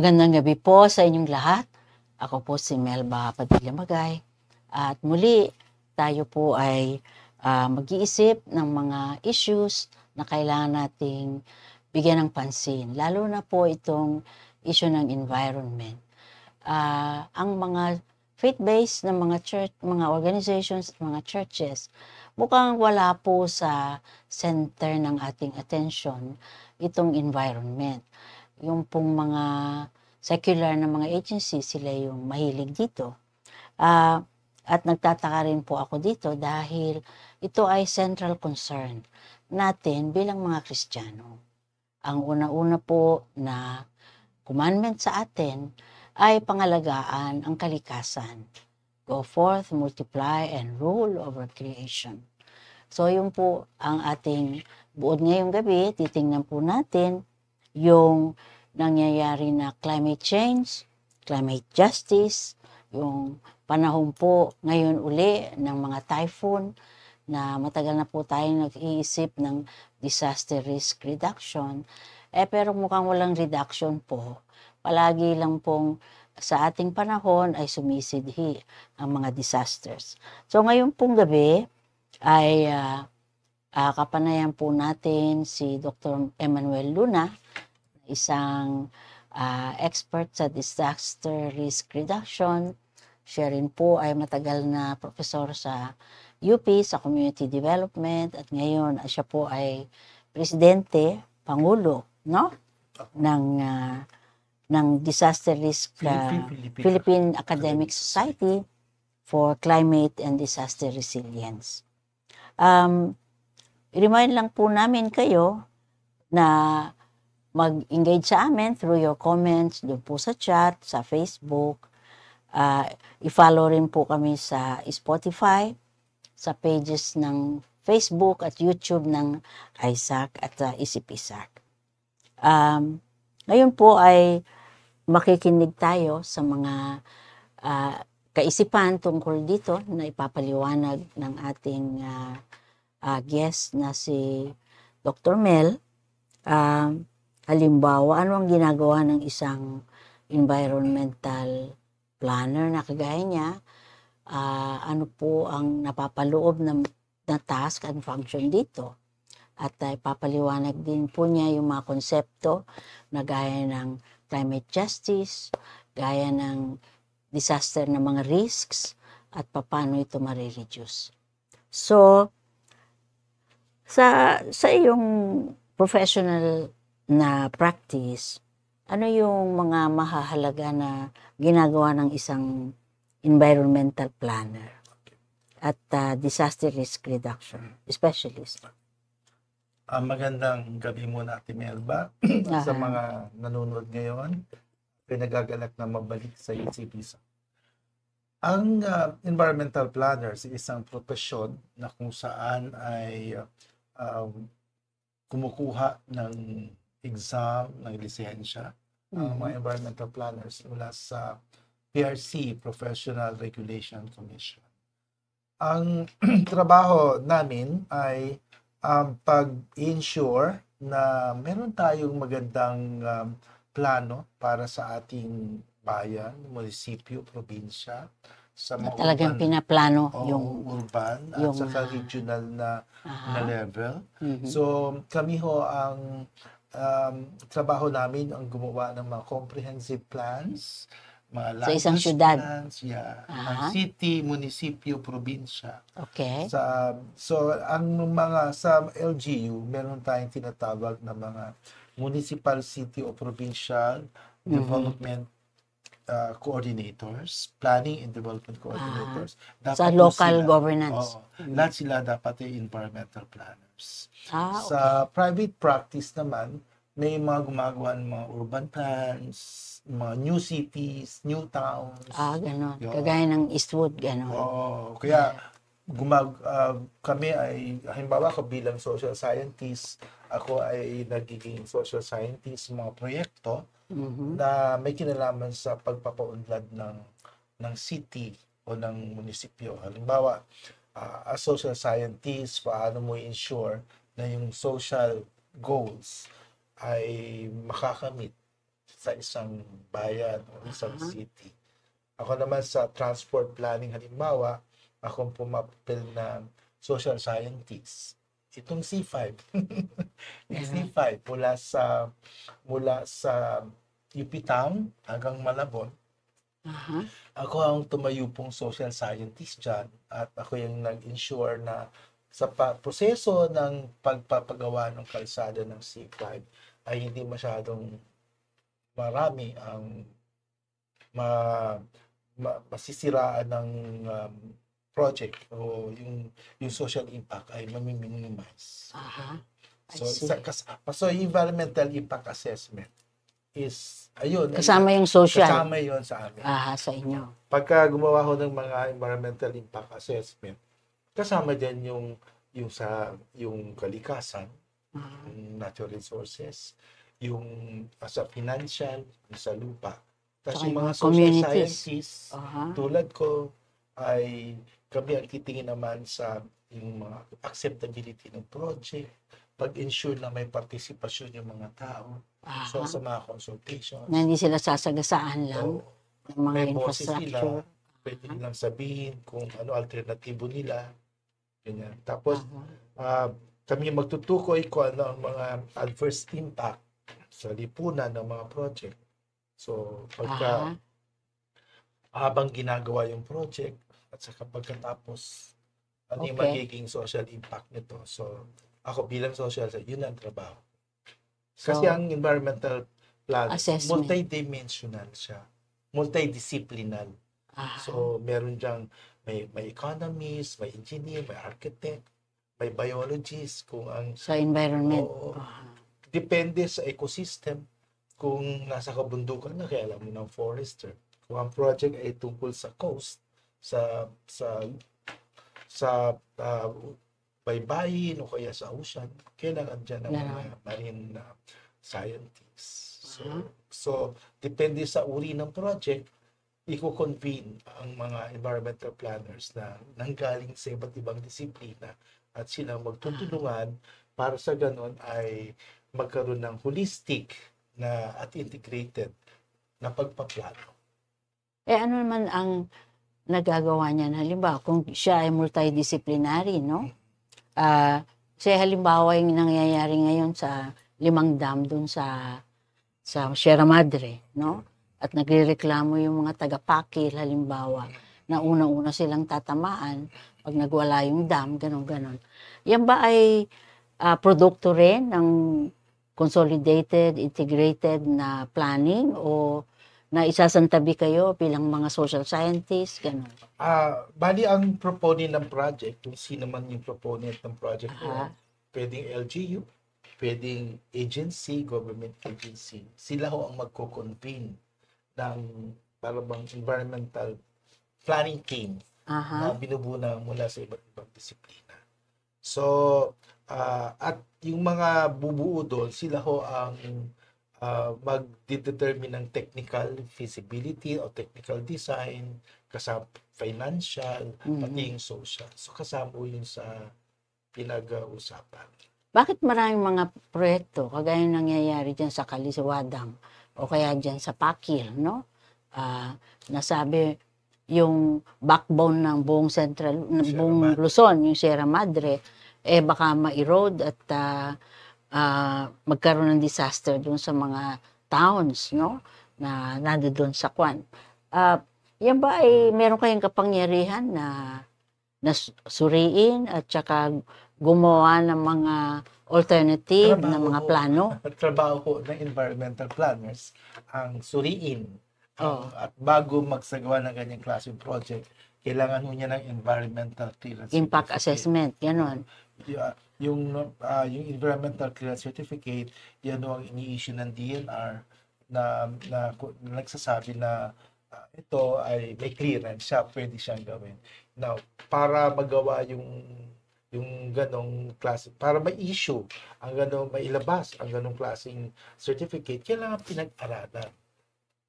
Magandang gabi po sa inyong lahat. Ako po si Melba Padilla Magay. At muli, tayo po ay mag-iisip ng mga issues na kailangan nating bigyan ng pansin. Lalo na po itong issue ng environment. Ang mga faith-based na mga church, mga organizations at mga churches, mukhang wala po sa center ng ating attention itong environment. Yung pong mga secular na mga agencies, sila yung mahilig dito. At nagtataka rin po ako dito dahil ito ay central concern natin bilang mga Kristiyano. Ang una-una po na commandment sa atin ay pangalagaan ang kalikasan. Go forth, multiply, and rule over creation. So yun po ang ating buod ngayong gabi. Titingnan po natin yung nangyayari na climate change, climate justice, yung panahon po ngayon uli ng mga typhoon na matagal na po tayong nag-iisip ng disaster risk reduction. Pero mukhang walang reduction po. Palagi lang pong sa ating panahon ay sumisidhi ang mga disasters. So ngayon pong gabi ay kapanayan po natin si Dr. Emmanuel Luna, isang expert sa disaster risk reduction. Siya rin po ay matagal na profesor sa UP sa community development at ngayon siya po ay presidente, pangulo, no? ng Disaster Risk Philippine Academic Society for Climate and Disaster Resilience. Remind lang po namin kayo na mag-engage sa amin through your comments doon po sa chat, sa Facebook. I-follow rin po kami sa Spotify, sa pages ng Facebook at YouTube ng Isaac at Isip-Isaac. Ngayon po ay makikinig tayo sa mga kaisipan tungkol dito na ipapaliwanag ng ating guest na si Dr. Mel. Halimbawa, ano ang ginagawa ng isang environmental planner na kagaya niya? Ano po ang napapaloob na task and function dito? At ipapaliwanag din po niya yung mga konsepto na gaya ng climate justice, gaya ng disaster na mga risks, at paano ito marireduce. So, sa iyong professional na practice, ano yung mga mahahalaga na ginagawa ng isang environmental planner at disaster risk reduction specialist? Magandang gabi muna, Ate Melba. Sa mga nanonood ngayon, pinagagalak na mabalik sa UCB. Ang environmental planner is isang propesyon na kung saan ay kumukuha ng exam, ng lisensya, ang mga environmental planners mula sa PRC, Professional Regulation Commission. Ang trabaho namin ay pag-ensure na meron tayong magandang plano para sa ating bayan, munisipyo, probinsya, sa mga talagang pinaplano yung urban at saka regional na level. So kami ho ang trabaho namin ang gumawa ng mga comprehensive plans, mga sa isang syudad. Plans, ng city, munisipyo, probinsya. Okay. So ang mga sa LGU, meron tayong tinatawag na mga municipal, city o provincial development coordinators, planning and development coordinators. Sa local governance. Lahat sila dapat ay environmental planners. Okay. Sa private practice naman, may mga gumagawa ng mga urban plans, mga new cities, new towns. Ganon. Kagaya ng Eastwood, ganon. Kaya kami ay, halimbawa ko bilang social scientist, ako ay nagiging social scientist mga proyekto na may kinalaman sa pagpapaunlad ng city o ng munisipyo. Halimbawa, as social scientist, paano mo i-ensure na yung social goals ay makakamit sa isang bayan o isang city. Ako naman sa transport planning, halimbawa, akong pumapil na social scientist. Itong C5. Yung C5 mula sa UP Town hanggang Malabon. Ako ang tumayo pong social scientist dyan at ako yung nag-ensure na sa proseso ng pagpapagawa ng kalsada ng C5 ay hindi masyadong marami ang masisiraan ng project o yung social impact ay mami-minimize. So environmental impact assessment is kasama yung social. Kasama yun sa amin. Sa inyo. Pagka gumawa ko ng mga environmental impact assessment, kasama din yung kalikasan, yung natural resources, yung sa financial, sa lupa. Tapos yung mga social scientists, tulad ko, ay kami ang titingin naman sa yung mga acceptability ng project, pag-ensure na may participation yung mga tao. So sa mga consultations. Na hindi sila sasagasaan lang ng mga may boses infrastructure. Nila, pwede nilang sabihin kung ano alternatibo nila. Ganyan. Tapos, kami magtutukoy kung ano ang mga adverse impact sa lipunan ng mga project. So, habang ginagawa yung project, at saka pagkatapos, ano yung magiging social impact nito. So, ako bilang social, yun ang trabaho. Kasi ang environmental plan, multidimensional siya. Multidisciplinal. So, meron diyang may economist, may engineer, may architect, may biologist, sa environment. Depende sa ecosystem. Kung nasa kabundukan na, kaya alam mo ng forester. Kung ang project ay tungkol sa coast, sa baybayin o kaya sa ocean, kailangan dyan ng mga marine scientists. So, depende sa uri ng project, i-convene ang mga environmental planners na nanggaling sa iba't ibang disiplina at silang magtutulungan para sa ganon ay magkaroon ng holistic na at integrated na pagpaplano. Ano naman ang nagagawa niya? Halimbawa, kung siya ay multidisciplinary, no? Halimbawa yung nangyayari ngayon sa 5 dam dun sa Sierra Madre, no? At nagrereklamo yung mga taga-Pakil, halimbawa, na una-una silang tatamaan pag nagwala yung dam, ganon-ganon. Yan ba ay produkto rin ng consolidated, integrated na planning o na isasantabi kayo bilang mga social scientists, gano'n? Bali ang proponent ng project, kung sino man yung proponent ng project pwedeng LGU, pwedeng agency, government agency, sila ho ang magko-convene ng parang environmental planning team na binubuna mula sa iba't ibang disiplina. So, at yung mga bubuo doon, sila ho ang mag-determine ng technical feasibility o technical design, kasama financial, pati yung social. So, kasama yun sa pinag-uusapan. Bakit maraming mga proyekto, kagaya nangyayari dyan sa Kalisiwa Dam, o kaya dyan sa Pakil, no? Nasabi yung backbone ng buong buong Luzon, yung Sierra Madre, baka ma-erode at magkaroon ng disaster doon sa mga towns, no? Na nandoon sa Kwan. Yan ba ay meron kayong kapangyarihan na suriin at saka gumawa ng mga alternative na mga plano? Trabaho ko ng environmental planners ang suriin. At bago magsagawa ng ganyang klaseng project, kailangan mo niya ng environmental clearance impact assessment, gano'n. Yung environmental clearance certificate, yan ang ini-issue ng DNR na nagsasabi na ito ay may clearance siya, pwede siyang gawin. Now, para magawa yung ganong klase, para ma-issue ang ganong, mailabas ang ganong klaseng certificate, kailangan pinag-aralan.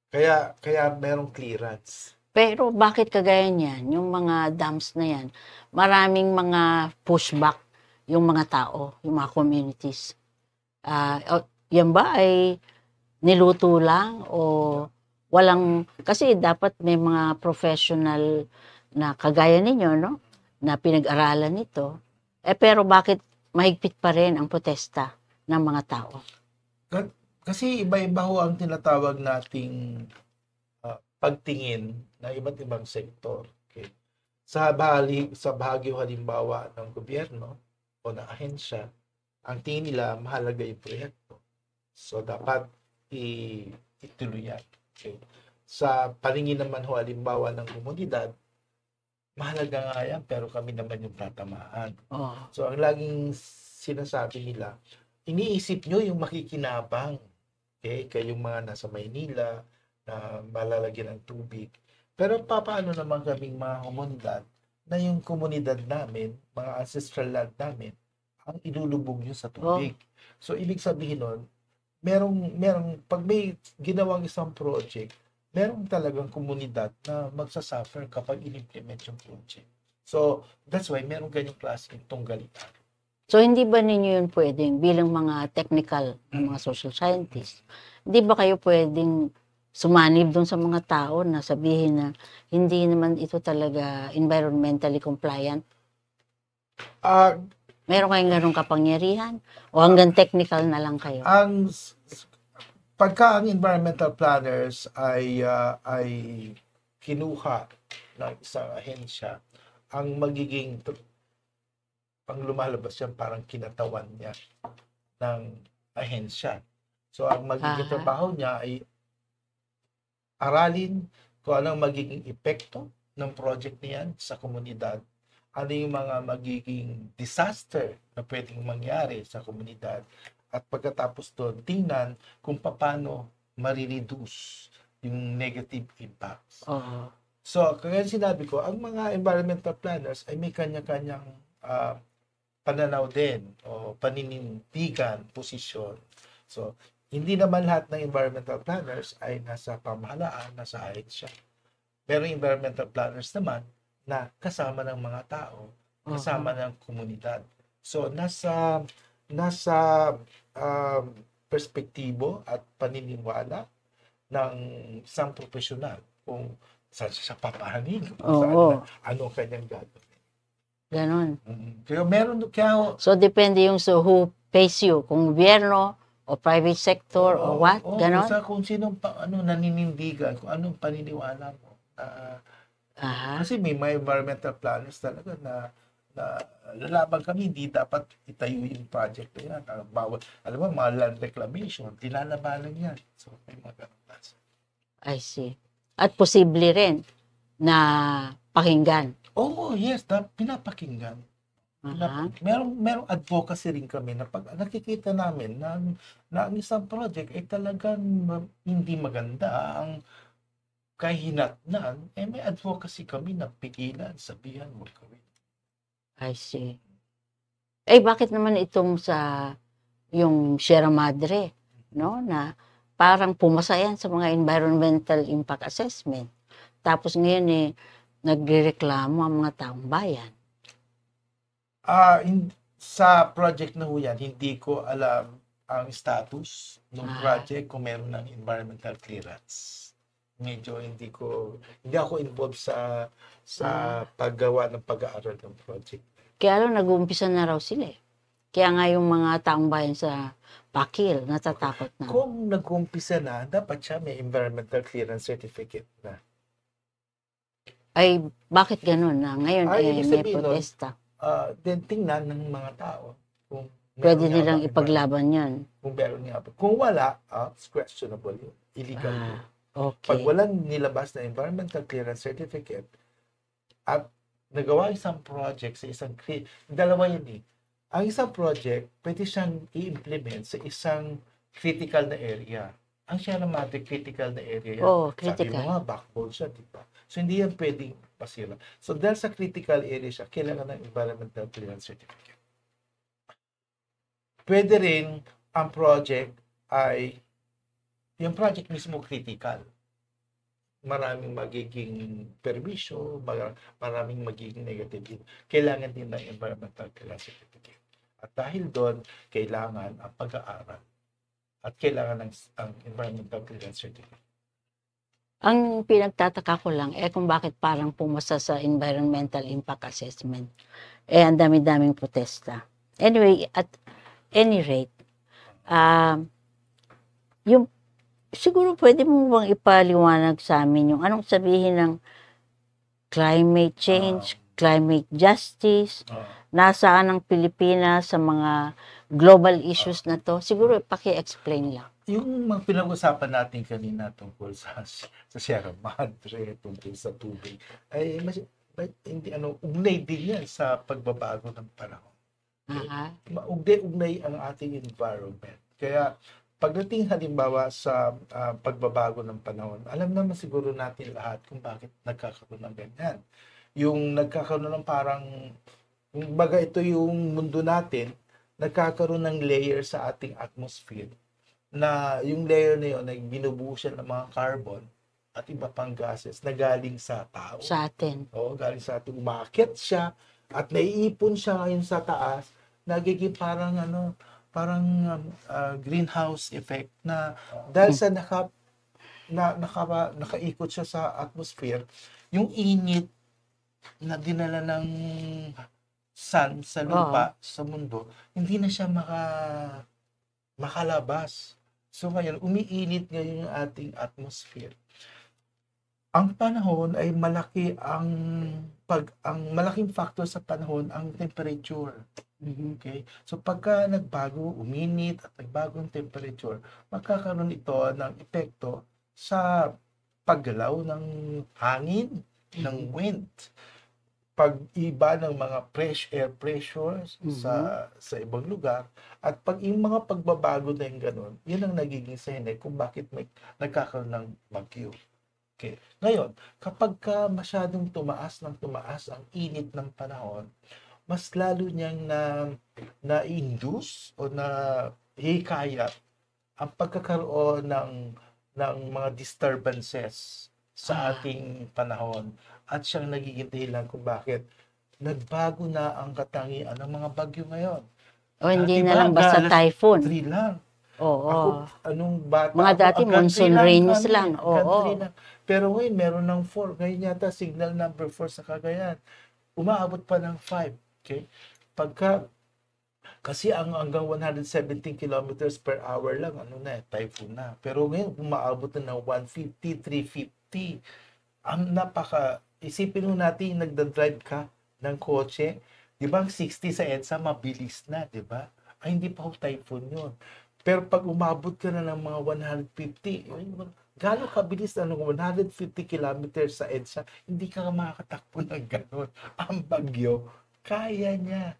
Kaya merong clearance. Pero bakit kagaya niyan, yung mga dams na yan, maraming mga pushback yung mga tao, yung mga communities. Yan ba ay niluto lang o walang, kasi dapat may mga professional na kagaya ninyo, no? Na pinag-aralan nito. Pero bakit mahigpit pa rin ang protesta ng mga tao? Kasi iba-iba ho ang tinatawag nating pagtingin na iba't ibang sektor. Okay? Sa bahagi ho halimbawa ng gobyerno o ng ahensya, ang tingin nila mahalaga yung proyekto. So, dapat ituloy yan. Okay? Sa paningin naman ho halimbawa ng komunidad, mahalaga nga yan, pero kami naman yung tatamaan. Oh. So, ang laging sinasabi nila, iniisip nyo yung makikinabang. Okay? Kayong mga nasa Maynila, na malalagyan ng tubig. Pero papaano naman kaming mga komunidad, na yung komunidad namin, mga ancestral land namin, ang ilulubog nyo sa tubig. So, ibig sabihin nun, pag may ginawang isang project, merong talagang komunidad na magsasuffer kapag in-implement yung project. So, that's why merong ganyang klaseng tunggalian. So, hindi ba ninyo yun pwedeng, bilang mga technical, mga social scientists, hindi ba kayo pwedeng sumanib doon sa mga tao na sabihin na hindi naman ito talaga environmentally compliant? Meron kayong ganong kapangyarihan? O hanggang technical na lang kayo? Pagka ang environmental planners ay kinuha ng isang ahensya, ang lumalabas yan parang kinatawan niya ng ahensya. So, ang magiging trabaho niya ay aralin kung anong magiging epekto ng project niyan sa komunidad, ano yung mga magiging disaster na pwedeng mangyari sa komunidad, at pagkatapos doon, tingnan kung paano marireduce yung negative impacts. So, kaya sinabi ko, ang mga environmental planners ay may kanya-kanyang pananaw din o paninindigan, posisyon. So, hindi naman lahat ng environmental planners ay nasa pamahalaan, nasa ahensya. Pero environmental planners naman na kasama ng mga tao, kasama ng komunidad. So, nasa perspektibo at paniniwala ng isang profesional kung saan siya papahanin, kung saan, ano kanyang gagawin. Ganon. So, depende yung who pays you, kung gobyerno, o private sector, o what? Ganon? Kung sinong naninindigan, kung anong paniniwala mo. Kasi may mga environmental planners talaga na lalaban kami, hindi dapat itayo yung project na yan. Bawal, alam mo, mga land reclamation, tilalabanan yan. So, may mga ganun klase. I see. At posible rin na pakinggan. Yes, pinapakinggan. Merong advocacy rin kami na pag nakikita namin na ang isang project ay talagang hindi maganda, ang kahinatnan, may advocacy kami na pigilan, sabihan, huwag gawin. I see. Bakit naman itong yung Sierra Madre, no, na parang pumasa yan sa mga environmental impact assessment. Tapos ngayon nagrereklamo ang mga taong bayan. Sa project na ho yan, hindi ko alam ang status ng project kung meron ng environmental clearance. Medyo hindi ako involved sa paggawa ng pag-aaral ng project. Kaya nag-uumpisa na raw sila. Kaya nga yung mga taong bayan sa Pakil, natatakot na. Kung nag-uumpisa na, dapat siya may environmental clearance certificate na. Bakit ganun na? Ngayon may protesta. Then tingnan ng mga tao kung pwede nilang ipaglaban yan. Kung meron nga. Kung wala, it's questionable yun. Illegal yun. Okay. Pag walang nilabas na environmental clearance certificate at nagawa isang project sa isang dalawa yun ang isang project, pwede siyang i-implement sa isang critical na area. Ang Sierra Madre critical na area yan. Critical. Sabi mo nga, backbone siya, diba? So, hindi yan pwedeng pasira. So, dahil sa critical area siya, kailangan ng environmental clearance certificate. Pwede rin ang project ay yung project mismo critical. Maraming magiging permisyo, maraming magiging negative. Kailangan din ng environmental clearance certificate. At dahil doon, kailangan ang pag-aaral at kailangan ng ang environmental clearance certificate. Ang pinagtataka ko lang, kung bakit parang pumasa sa environmental impact assessment. Ang dami-daming protesta. Anyway, at any rate, yung, siguro pwede mo bang ipaliwanag sa amin yung anong sabihin ng climate change, climate justice, nasaan ang Pilipinas sa mga global issues na to? Siguro paki-explain lang. Yung mga pinag-usapan natin kanina tungkol sa Sierra Madre, tungkol sa tubig, ay hindi ugnay din yan sa pagbabago ng panahon. Ugnay ang ating environment. Kaya pagdating halimbawa sa pagbabago ng panahon, alam naman siguro natin lahat kung bakit nagkakaroon ng ganyan. Yung nagkakaroon ng parang, baga ito yung mundo natin, nagkakaroon ng layer sa ating atmosphere, na yung layer na yun ay binubuo siya ng mga carbon at iba pang gases na galing sa tao. Sa atin. Oo, galing sa atin. Umakyat siya at naiipon siya ngayon sa taas, nagiging parang greenhouse effect na dahil sa nakaikot siya sa atmosphere, yung init na dinala ng sun sa lupa, sa mundo, hindi na siya makalabas. So ngayon, umiinit ngayon yung ating atmosphere. Ang panahon ay ang malaking factor sa panahon ang temperature. Okay? So pagka nagbago, uminit at nagbago ang temperature, magkakaroon ito ng epekto sa paggalaw ng hangin, ng wind, pag-iba ng mga air pressures sa ibang lugar, at yung mga pagbabago na yung ganun, yun ang nagiging sanay kung bakit nagkakaroon ng bagyo. Okay. Ngayon, kapag masyadong tumaas ang init ng panahon, mas lalo niyang na-induce o hikayat ang pagkakaroon ng mga disturbances sa ating panahon, at siyang nagiging dahilan kung bakit nagbago na ang katangian ng mga bagyo ngayon. O hindi na lang basta typhoon. 3 lang. Oo. Ako, bata mga dati monsoon rains lang. Oo. Pero ngayon, meron ng 4. Ngayon yata, signal number 4 sa Cagayan. Umaabot pa ng 5. Okay? Kasi hanggang 117 kilometers per hour lang, typhoon na. Pero ngayon, umaabot na ng 150, 350. Isipin mo natin, nagdadrive ka ng kotse, di ba, 60 sa EDSA, mabilis na, di ba? Ay, hindi pa typhoon yun. Pero pag umabot ka na ng mga 150, gano'ng kabilis na ng 150 kilometers sa EDSA, hindi ka makakatakbo ng gano'n. Ang bagyo, kaya niya.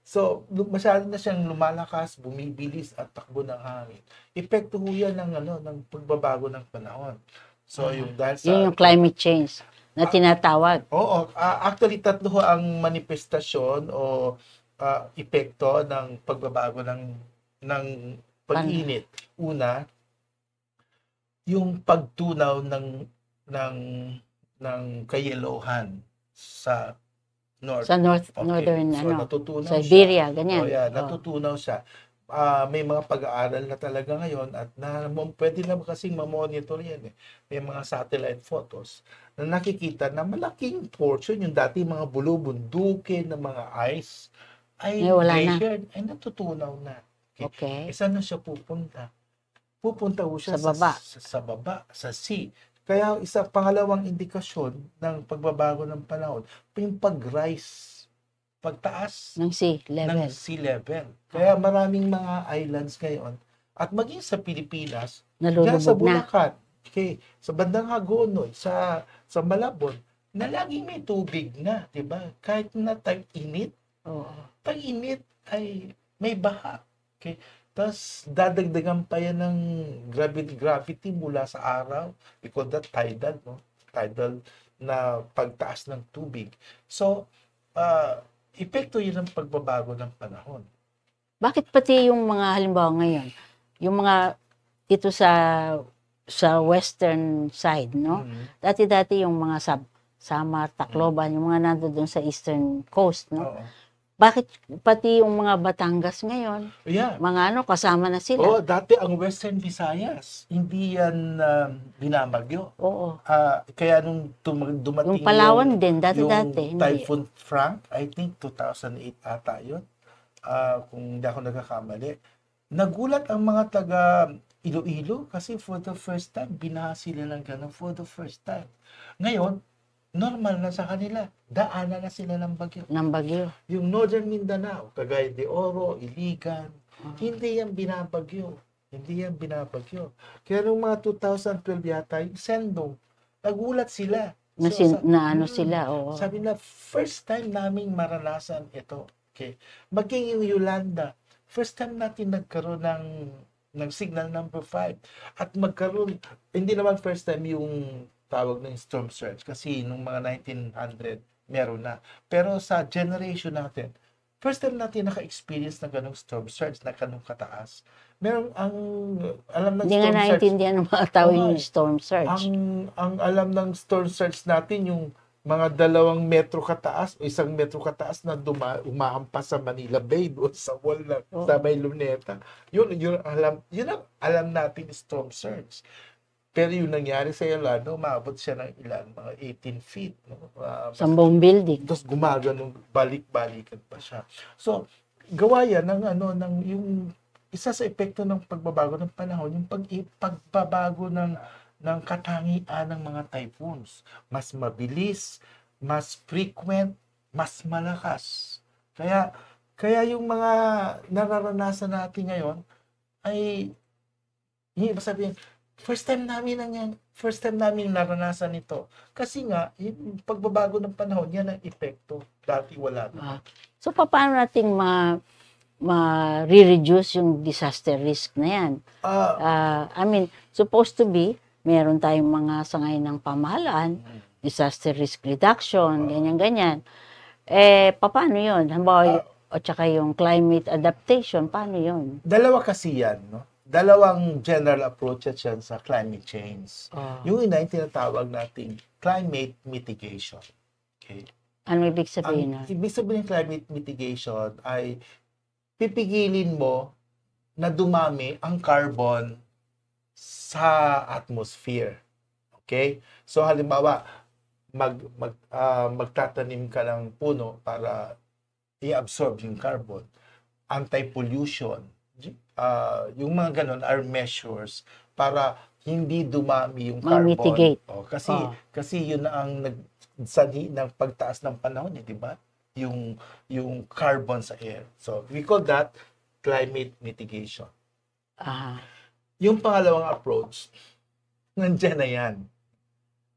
So, masyado na siyang lumalakas, bumibilis at takbo ng hangin. Epekto ho yan ng pagbabago ng panahon. So, dahil sa... Yun yung climate change na tinatawag. Oo. Actually, 3 ho ang manifestasyon o epekto ng pagbabago ng pag-init. Una, yung pagtunaw ng kayelohan sa northern, natutunaw Siberia, siya. ganyan. Natutunaw siya. May mga pag-aaral na talaga ngayon at pwede na kasing ma-monitor yan. May mga satellite photos na nakikita na malaking portion, yung dati mga bulubundukin ng mga ice ay glacier, ay natutunaw na. Okay. Saan na siya pupunta? Pupunta ho siya sa baba, sa sea. Kaya pangalawang indikasyon ng pagbabago ng panahon, yung pag-rise, pagtaas ng sea level. Kaya maraming mga islands ngayon, at maging sa Pilipinas, nalulubog sa Bulacan, sa bandang Hagonoy, sa Malabon, na laging may tubig na, di ba? Kahit na tag-init, tag-init ay may baha. Okay? Tapos dadagdagan pa yan ng gravity mula sa araw. We call that tidal, no? Tidal na pagtaas ng tubig. So, epekto yun ng pagbabago ng panahon. Bakit pati yung mga halimbawa ngayon, yung mga dito sa western side, no? Dati-dati yung mga Samar, Tacloban, yung mga nandoon sa eastern coast, no? Bakit pati yung mga Batangas ngayon, Yeah. mga ano, kasama na sila? Oh, dati ang Western Visayas, hindi yan binabagyo. Oo. Kaya nung dumating Yung Palawan din, dati-dati, yung hindi. Typhoon Frank, I think 2008 ata yun, kung hindi ako nagkakamali, nagulat ang mga taga Iloilo kasi for the first time, binaha sila ng ganun for the first time. Ngayon, normal na sa kanila. Daanan na sila ng bagyo. Ng bagyo. Yung Northern Mindanao, Cagayan de Oro, Iligan, hindi yan binabagyo. Hindi yan binabagyo. Kaya nung mga 2012 yata, yung Sendong, nagulat sila. Na ano sila, oo. Sabi na, first time naming maranasan ito. Okay. Maging yung Yolanda, first time natin nagkaroon ng signal number 5. At magkaroon, hindi naman first time yung tawag ng storm surge kasi nung mga 1900 meron na. Pero sa generation natin, first time natin naka-experience ng ganong storm surge na ganong kataas. Meron alam ng Hindi nga storm surge. naintindihan ng mga tao Oo, yung storm surge. Ang alam ng storm surge natin yung mga 2 metro kataas o 1 metro kataas na umahampas sa Manila Bay doon sa wall sa may Luneta. Yun ang alam natin storm surge. Pero yung nangyari sa Yolanda, umabot siya ng ilan, mga 18 feet. No? Sambong building. Tapos gumaganong balik-balikan pa siya. So, gawa yan ng yung isa sa epekto ng pagbabago ng panahon, yung pagbabago ng katangian ng mga typhoons. Mas mabilis, mas frequent, mas malakas. Kaya yung mga nararanasan natin ngayon ay hindi ba sabihin, first time namin naranasan ito. Kasi nga, yung pagbabago ng panahon, yan ang epekto. Dati wala na. So, paano nating ma-reduce yung disaster risk na yan? I mean, supposed to be, meron tayong mga sangay ng pamahalaan, disaster risk reduction, ganyan-ganyan. Paano yun? Halimbawa, at saka yung climate adaptation, paano yun? Dalawa kasi yan, no? Dalawang general approaches yan sa climate change. Yung ina yung tinatawag nating climate mitigation. Okay? Ano ibig sabihin na? Ibig sabihin ng climate mitigation ay pipigilin mo na dumami ang carbon sa atmosphere. Okay? So halimbawa, magtatanim ka ng puno para i-absorb yung carbon. Anti-pollution. Yung mga ganon are measures para hindi dumami yung carbon. Mitigate. Kasi yun ang nagsanhi ng pagtaas ng panahon, di ba? Yung carbon sa air. So, we call that climate mitigation. Yung pangalawang approach, nandiyan na yan.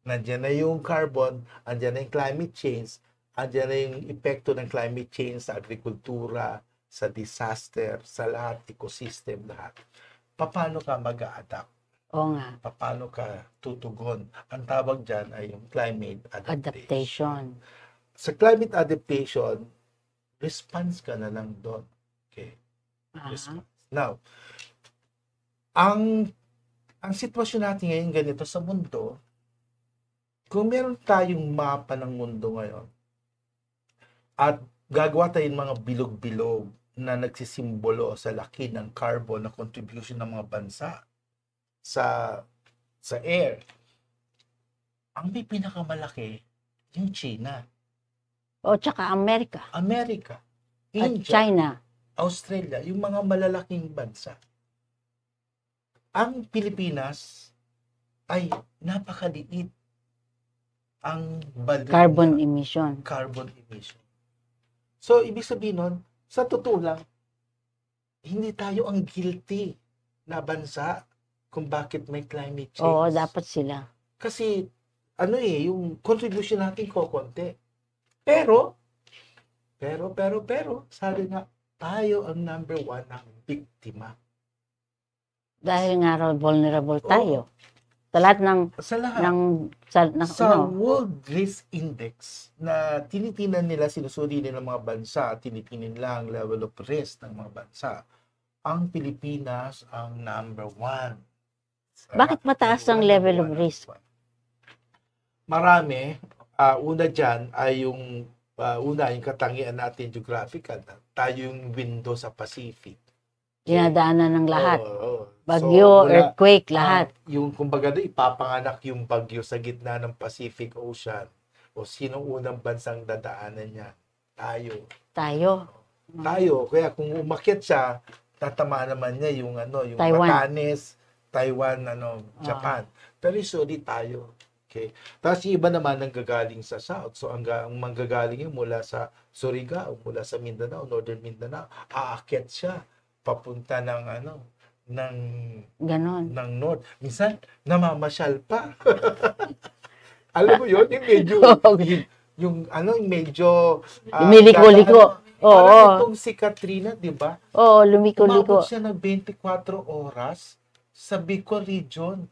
Nandiyan na yung carbon, nandiyan na yung climate change, nandiyan na yung epekto ng climate change sa agrikultura, sa disaster, sa lahat, ecosystem, lahat. Paano ka mag-a-adapt? Oo nga. Paano ka tutugon? Ang tawag dyan ay yung climate adaptation. Sa climate adaptation, response ka na lang doon. Okay. Response. Now, ang sitwasyon natin ngayon ganito sa mundo, kung meron tayong mapa ng mundo ngayon, at gagawa tayong mga bilog-bilog na nagsisimbolo sa laki ng carbon na contribution ng mga bansa sa air. Ang may pinakamalaki, yung China. Tsaka Amerika. India, at China. Australia, yung mga malalaking bansa. Ang Pilipinas ay napakaliit ang carbon emission. So, ibig sabihin nun, sa totoo lang, hindi tayo ang guilty na bansa kung bakit may climate change. Oo, dapat sila. Kasi, yung contribution natin konti. Pero, sabi nga, tayo ang number 1 na biktima. Dahil nga raw vulnerable tayo. Sa lahat sa World Risk Index na tinitinan nila, sinusuri nila ng mga bansa, tinitinan nila ang level of risk ng mga bansa. Ang Pilipinas ang number 1. Bakit mataas ang level of risk? Marami. Una dyan ay yung una, yung katangian natin geographical, tayo yung window sa Pacific. Dinadaanan ng lahat. Oo. Bagyo, mula, earthquake, lahat. yung kumbaga ipapanganak yung bagyo sa gitna ng Pacific Ocean. O sinong unang bansang dadaanan niya? Tayo. Tayo. Kaya kung umakyat siya, tatamaan naman niya yung yung Taiwan. Batanes, Taiwan, Japan. Pero usually tayo. Okay. Tapos yung iba naman nanggagaling sa South. So ang manggagaling yung mula sa Surigao, mula sa Mindanao, Northern Mindanao, aakyat siya papunta ng Ganon. ng North. Minsan namamasyal pa. Alam mo yun, yung medyo yung medyo lumiliko-liko. Parang itong si Katrina, di ba? Oo, lumiko-liko. Umabot siya ng 24 oras sa Bicol region.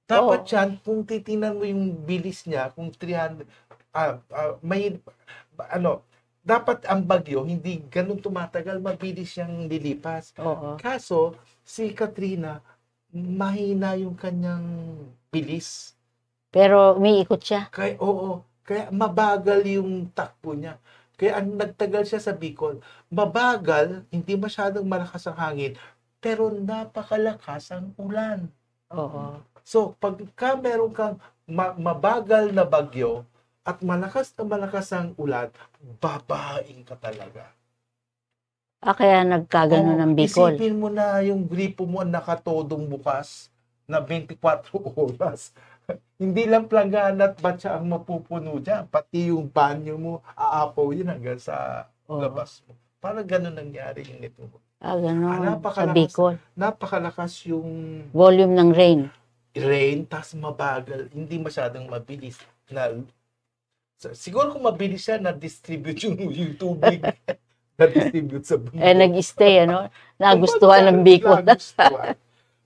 Dapat yan, kung titingnan mo yung bilis niya, kung 300, dapat ang bagyo, hindi ganun tumatagal, mabilis siyang lilipas. Oo. Kaso, si Katrina, mahina yung kanyang bilis. Pero umiikot siya. Kaya mabagal yung takbo niya. Kaya ang nagtagal siya sa Bicol, mabagal, hindi masyadong malakas ang hangin, pero napakalakas ang ulan. Oo. So, pagka meron kang mabagal na bagyo at malakas ang ulan, babahain ka talaga. Kaya nagkagano ng Bicol. Isipin mo na yung gripo mo nakatodong bukas na 24 oras. Hindi lang planggana at batsa ang mapupuno dyan. Pati yung banyo mo, aapaw yun hanggang sa labas mo. Parang ganun nangyari yung nito. Ganun. Sa Bicol. Napakalakas yung volume ng rain. Tas mabagal. Hindi masyadong mabilis. Siguro kung mabilis siya, na-distribute yung tubig. Na-distribute sa bundok. Nag-stay, Nagustuhan ng Bicol.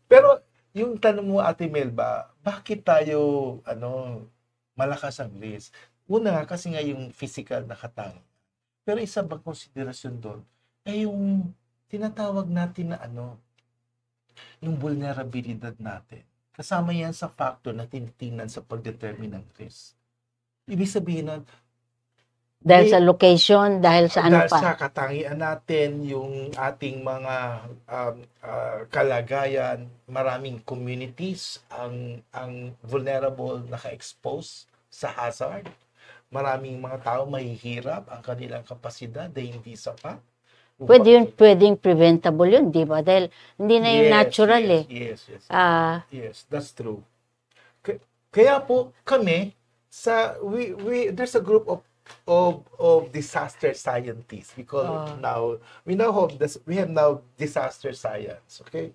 Pero, yung tanong mo, Ate Melba, bakit tayo, malakas ang risk? Una nga, kasi nga yung physical na katang. Pero isa bang konsiderasyon doon, ay yung tinatawag natin na yung vulnerabilidad natin. Kasama yan sa factor na tinitingnan sa pagdetermine ng risk. Ibig sabihin nun, dahil sa location, dahil sa dahil pa? sa katangian natin, yung ating mga kalagayan, maraming communities ang vulnerable, naka-expose sa hazard. Maraming mga tao mahihirap ang kanilang kapasidad dahil hindi sapat. Pwedeng preventable yun, di ba? Dahil hindi na yung natural Yes, that's true. Kaya po kami there's a group of disaster scientists. We have now disaster science, okay?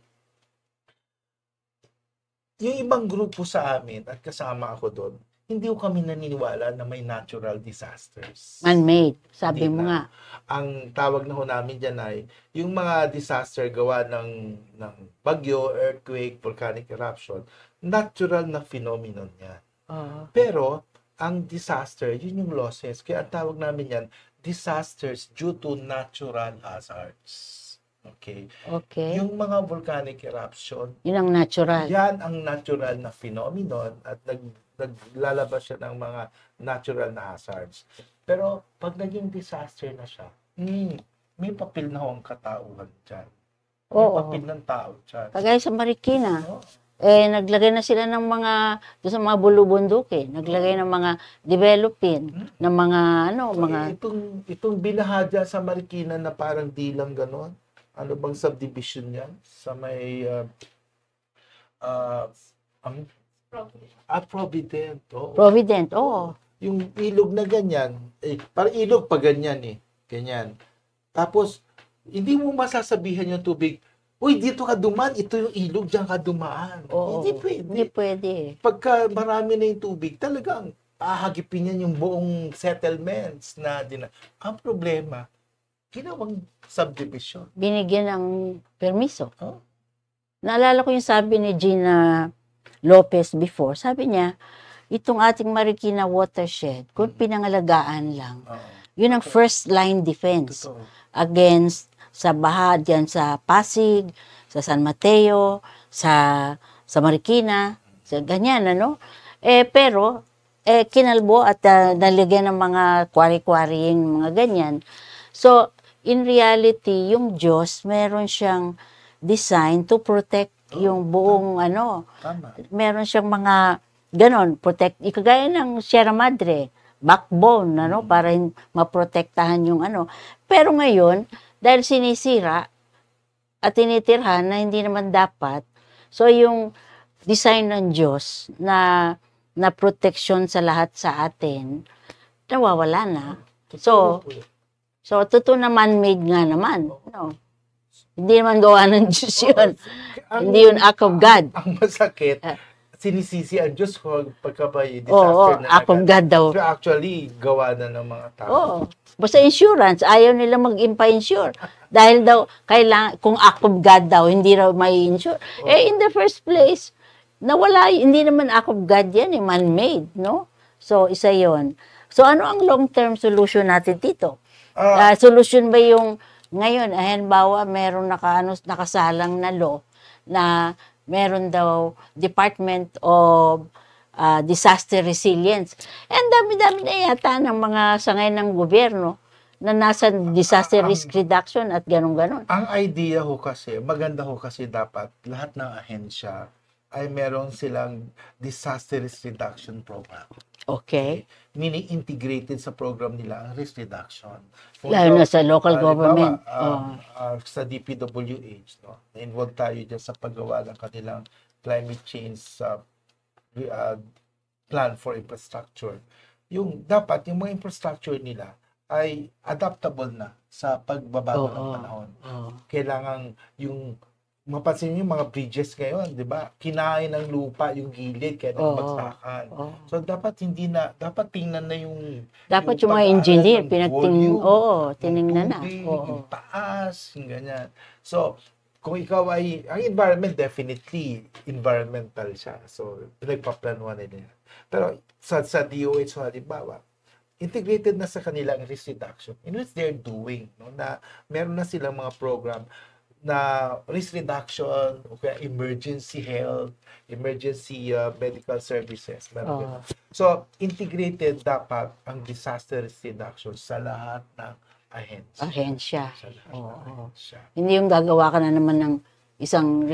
Yung ibang grupo sa amin at kasama ako doon, hindi ko kami naniniwala na may natural disasters. Man-made, sabi mo nga. Ang tawag na ho namin dyan ay, yung mga disaster gawa ng bagyo, earthquake, volcanic eruption, natural na phenomenon yan. Pero, ang disaster, yun yung losses. Kaya ang tawag namin yan, disasters due to natural hazards. Okay. Yung mga volcanic eruption, yun ang natural. Yan ang natural na phenomenon at naglalabas siya ng mga natural na hazards. Pero pag naging disaster na siya, may papel na ang katauhan dyan. May papel ng tao dyan. Kagaya sa Marikina. Naglagay na sila ng mga, doon sa mga bulubundukin, naglagay ng mga developing, ng mga, Itong binahadya sa Marikina na parang di lang ganon. Ano bang subdivision yan? Sa may, Provident. Provident, oo. Yung ilog na ganyan, parang ilog pa ganyan ganyan. Tapos, hindi mo masasabihan yung tubig, uy, dito ka dumaan, ito yung ilog, diyan ka dumaan. Hindi pwede. Hindi pwede. Pagka marami na yung tubig, talagang ahagipin yan yung buong settlements na Ang problema, ginawang subdivision. Binigyan ng permiso. Naalala ko yung sabi ni Gina Lopez before. Sabi niya, itong ating Marikina watershed, kung pinangalagaan lang, yun ang first line defense against sa baha dyan sa Pasig, sa San Mateo, sa Marikina, sa ganyan, Pero, kinalbo at nalagyan ng mga kwari-kwaring mga ganyan. So, in reality, yung Diyos, meron siyang design to protect yung buong Tama. meron siyang mga ganon, protect, ikagaya ng Sierra Madre, backbone, para maprotektahan yung Pero ngayon, dahil sinisira at tinitirhan na hindi naman dapat, so yung design ng Diyos na protection sa lahat sa atin, nawawala na. So, totoo na man-made nga naman. Hindi naman gawa ng Diyos yun. Hindi yun act of God. Ang masakit, sinisisi ang Diyos kung pagka may disaster na act of God daw. Pero actually, gawa na ng mga tao. Oo. Basta insurance, ayaw nila mag-impa-insure. Dahil daw, kung act of God daw, hindi raw may insure. In the first place, nawala, hindi naman act of God yan, man-made, no? So, isa yon. So, ano ang long-term solution natin dito? Solution ba yung, ngayon, halimbawa, meron nakasalang na law na meron daw Department of Disaster Resilience. And dami-dami na yata ng mga sangay ng gobyerno na nasa disaster risk reduction at ganun-ganun. Ang idea ho kasi, maganda ho kasi dapat lahat ng ahensya ay meron silang disaster risk reduction program. Okay. Meaning integrated sa program nila ang risk reduction. Lalo na sa local government. Sa DPWH, no? Na-involve tayo dyan sa paggawa ng kanilang climate change plan for infrastructure. Dapat yung mga infrastructure nila ay adaptable na sa pagbabago ng panahon. Kailangan mapansin niyo yung mga bridges ngayon, di ba? Kinain ng lupa yung gilid kaya nagbagsakan. So dapat tingnan na yung dapat yung mga engineer tiningnan na. Yung taas, yung ganyan. So kung ikaw ang environment, definitely environmental siya. So pinagpaplanuhan nila. Pero sa DOH, halimbawa, integrated na sa kanilang risk reduction in which they're doing, no? Na meron na silang mga program na risk reduction, okay, emergency health, emergency medical services. So, integrated dapat ang disaster risk reduction sa lahat ng ahensya. Hindi yung gagawa ka na naman ng isang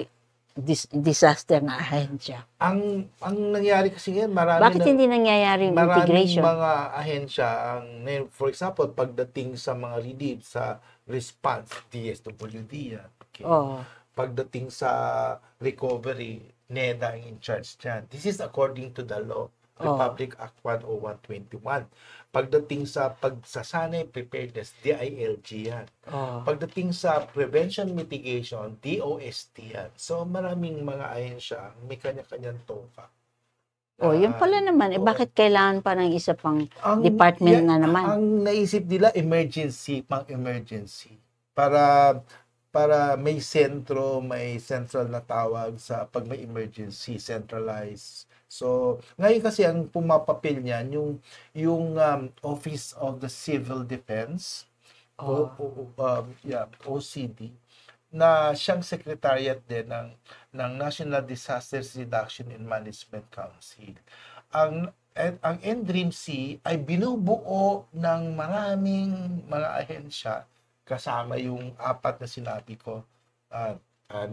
disaster na ahensya. Ang nangyari kasi ngayon, Bakit hindi nangyayari yung integration? Maraming mga ahensya, for example, pagdating sa mga relief, sa response, DSWD yan. Okay. Pagdating sa recovery, NEDA ang in charge dyan. This is according to the law, Republic Act 10121. Pagdating sa pagsasanay, preparedness, DILG yan. Pagdating sa prevention mitigation, DOST yan. So maraming mga ahensya, may kanya-kanyang toka. Yun pala naman. Bakit kailangan pa ng isa pang department na naman? Ang naisip nila, pang-emergency. Para may central na tawag sa pag may emergency, centralized. So, ngayon kasi ang pumapapil niyan, yung Office of the Civil Defense, OCD, na siyang secretariat din ng National Disaster Reduction and Management Council. Ang NDRIMC ay binubuo ng maraming mga ahensya kasama yung apat na sinabi ko,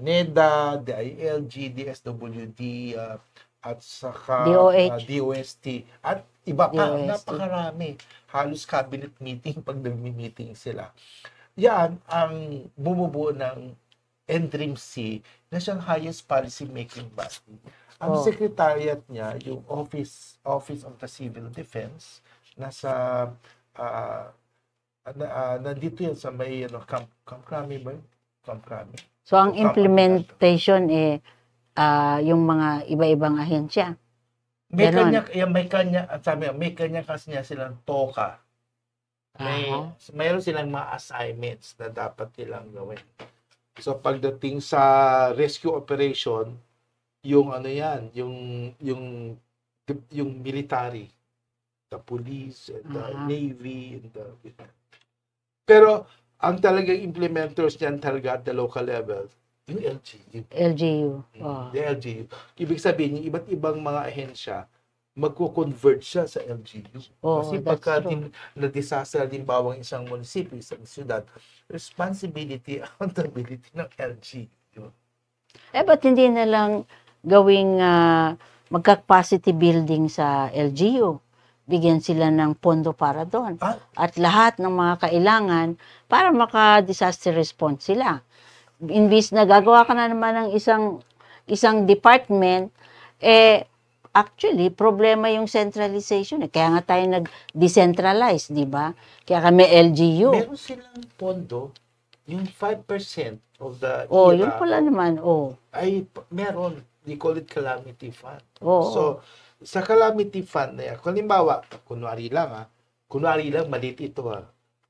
NEDA, DILG, DSWD, at saka DOST, at iba pa, napakarami. Halos cabinet meeting pag nag-meeting sila. Yan ang bumubuo ng NDRIMC na siyang highest policy making body. Ang secretariat niya, yung Office of the Civil Defense, nasa nandito yan sa may Camp Crame ba? Camp Crame. So ang implementation yung mga iba-ibang ahensya. May kanya kasi niya silang toka. Mayroon silang mga assignments na dapat nilang gawin. So pagdating sa rescue operation, yung yung military, the police and the navy and the pero ang talagang implementers niyan talaga at the local level, yung LGU. LGU. The LGU. Ibig sabihin, yung iba't ibang mga ahensya magko-convert siya sa LGU. Oo, Kasi that's pagka true. na-disaster din bawang isang munisipyo, isang syudad, responsibility, accountability ng LGU. Ba't hindi na lang gawing magka-capacity building sa LGU? Bigyan sila ng pondo para doon. Ah, At lahat ng mga kailangan para maka-disaster response sila. Imbis na gagawa ka na naman ng isang department, actually, problema yung centralization. Kaya nga tayo nag-decentralize, di ba? Kaya kami LGU. meron silang pondo, yung 5% of the Yun IRA pala naman. ay meron. They call it calamity fund. Oo. So, sa calamity fund na yan, kung halimbawa, kunwari lang maliit ito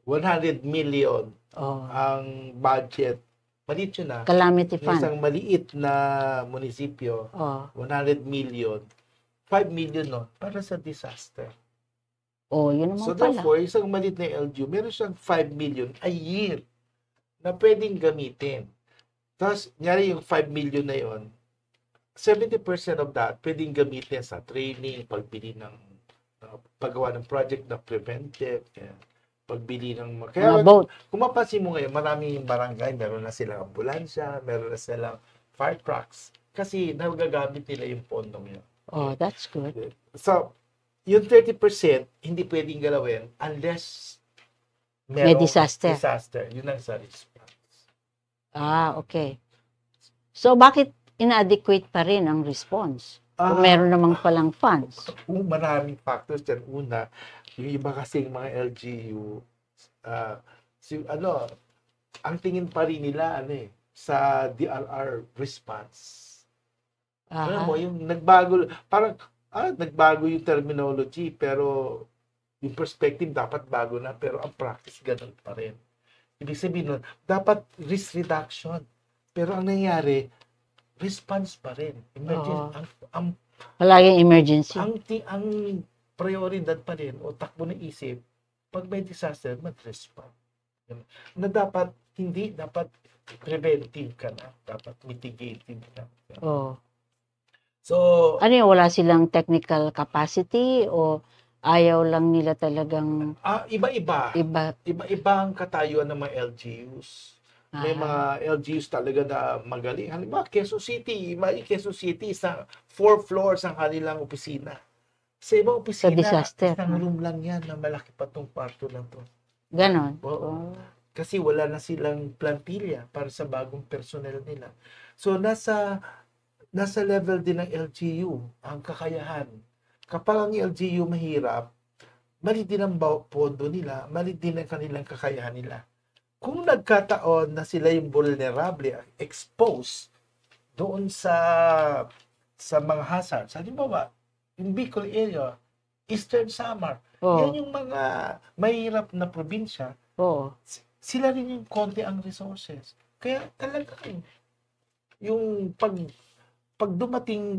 100 million ang budget. Maliit yun Calamity Ng fund. isang maliit na munisipyo, 100 million, 5 million para sa disaster. Yun naman So pala. therefore, isang maliit na LGU, meron siyang 5 million a year na pwedeng gamitin. Tapos, nyari yung 5 million na yon, 70% of that pwedeng gamitin sa training, pagbili ng paggawa ng project na preventive, pagbili ng Mga boat. kung mapansin mo ngayon, maraming barangay, meron na silang ambulansya, meron na silang fire trucks, kasi nagagamit nila yung pondong yun. That's good. So, yung 30% hindi pwedeng galawin unless May disaster. Yun ang sa response. Okay. So, bakit inadequate pa rin ang response? Kung meron namang palang funds. Maraming factors dyan. Una, yung iba kasing mga LGU, ang tingin pa rin nila, sa DRR response. Alam mo, yung nagbago, parang, nagbago yung terminology, pero yung perspective dapat bago na, pero ang practice ganun pa rin. Ibig sabihin nun, dapat risk reduction. Pero ang nangyari, response pa rin. Palaging emergency. Ang prioridad pa rin, o takbo ng isip, pag may disaster, mag-respond. Na dapat, hindi dapat preventive ka na, dapat mitigating ka. So, ano yun, wala silang technical capacity o ayaw lang nila talagang iba-iba ang katayuan ng mga LGUs. May mga LGUs talaga na magaling. Halimbawa, Quezon City, isang 4 floors ang kanilang opisina. Sa ibang opisina, isang room lang yan na malaki pa tong kwarto na to. Ganon. Kasi wala na silang plantilla para sa bagong personnel nila. So, nasa level din ng LGU ang kakayahan. Kapag ang LGU mahirap, mali din ang pondo nila, mali din ang kanilang kakayahan nila. Kung nagkataon na sila yung vulnerable, exposed doon sa mga hazards, halimbawa, in Bicol area, Eastern Samar, yan yung mga mahirap na probinsya, sila rin yung konti ang resources. Kaya talagang yung pag dumating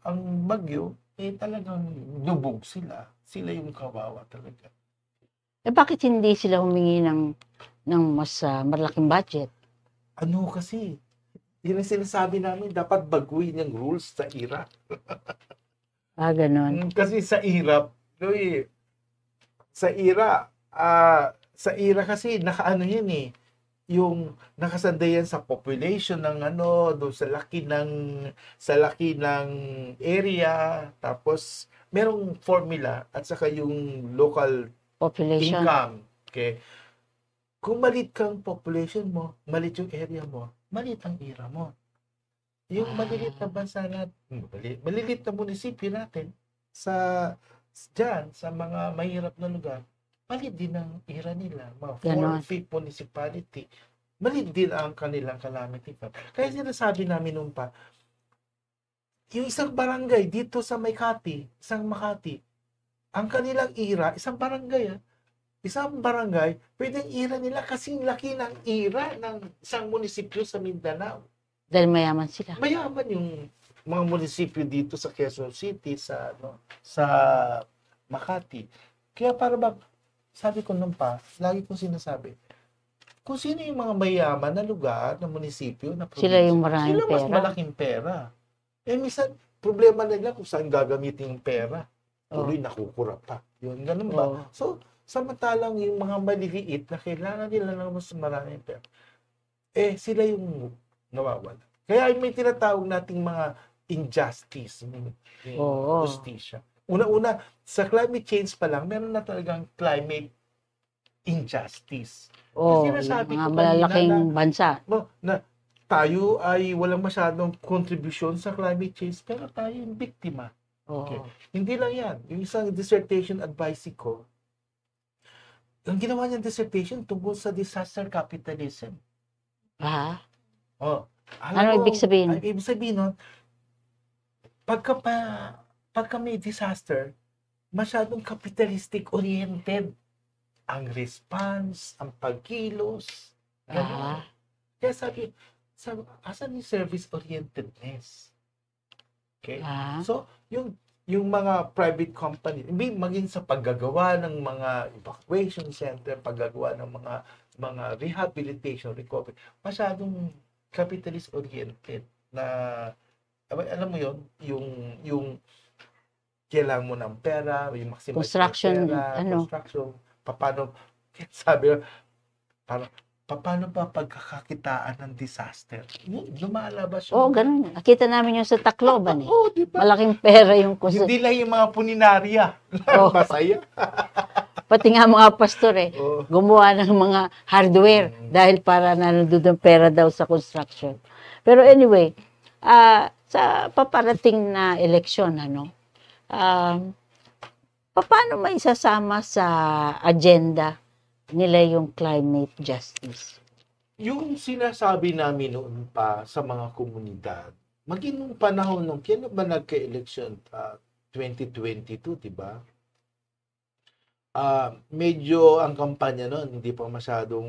ang bagyo, talagang lubog sila. Sila yung kawawa talaga. Bakit hindi sila humingi ng mas malaking budget? Kasi, yun ang sinasabi namin, dapat baguhin yung rules sa IRA. Ganon. Kasi sa IRA, sa IRA kasi nakaano yan yung nakasandayan sa population ng doon sa laki ng area, tapos merong formula at saka yung local population income. Okay. Kung malit kang population mo, malit yung area mo, malit ang IRA mo. Yung malilit na bansa natin, malilit na munisipyo natin sa mga mahirap na lugar, malit din ang IRA nila, mga 4-5 municipality, malit din ang kanilang calamity fund. Kaya sinasabi namin nung pa, yung isang barangay dito sa Makati, ang kanilang IRA, isang barangay, pwedeng IRA nila kasing laki ng IRA ng isang munisipyo sa Mindanao. Dahil mayaman sila. Mayaman yung mga munisipyo dito sa Quezon City, sa Makati. Kaya sabi ko nung lagi kong sinasabi, kung sino yung mga mayaman na lugar, na munisipyo, na probinsya, sila yung maraming sila mas pera. malaking pera. Minsan, problema nila kung saan gagamitin yung pera. Oh. Tuloy nakukura pa. Yun, ganun ba? Oh. So, samantalang yung mga maliliit na kailangan nila ng mas maraming pera, sila yung nawawala. Kaya may tinatawag nating mga injustice, yung Oo. justisya. Una-una, sa climate change pa lang, meron na talagang climate injustice. Oh, Sinasabi yung mga ko kanina malalaking bansa. na tayo ay walang masyadong kontribusyon sa climate change, pero tayo yung biktima. Oo. Okay. Hindi lang yan. Yung isang dissertation advice ko, ang ginawa niyang dissertation tungkol sa disaster capitalism. Ah, Oh, ano ibig sabihin? Ibig sabihin nun, pagka may disaster, masyadong capitalistic oriented ang response, ang pagkilos. Ah, Kaya sabi, asan yung service orientedness? Okay? ah, So, yung mga private company, maging sa paggagawa ng mga evacuation center, paggagawa ng mga rehabilitation, recovery, masyadong capitalist oriented na alam mo yung kailangan mo ng pera, yung maximize construction, ng pera, ano? construction, paano sabi paano ba pagkakakitaan ng disaster? Lumalabas Oo, ganun. Nakita namin yung sa Tacloban eh. Oo, di ba? Malaking pera yung Hindi lang yung mga puninarya. Oh. Masaya. Pati nga mga pastor eh, Oo. gumawa ng mga hardware dahil para nandun ang pera daw sa construction. Pero anyway, sa paparating na eleksyon, paano may isasama sa agenda nila yung climate justice? Yung sinasabi namin noon pa sa mga komunidad, maging nung panahon nung kailan ba nagka-election? 2022, di ba? Medyo ang kampanya noon, hindi pa masyadong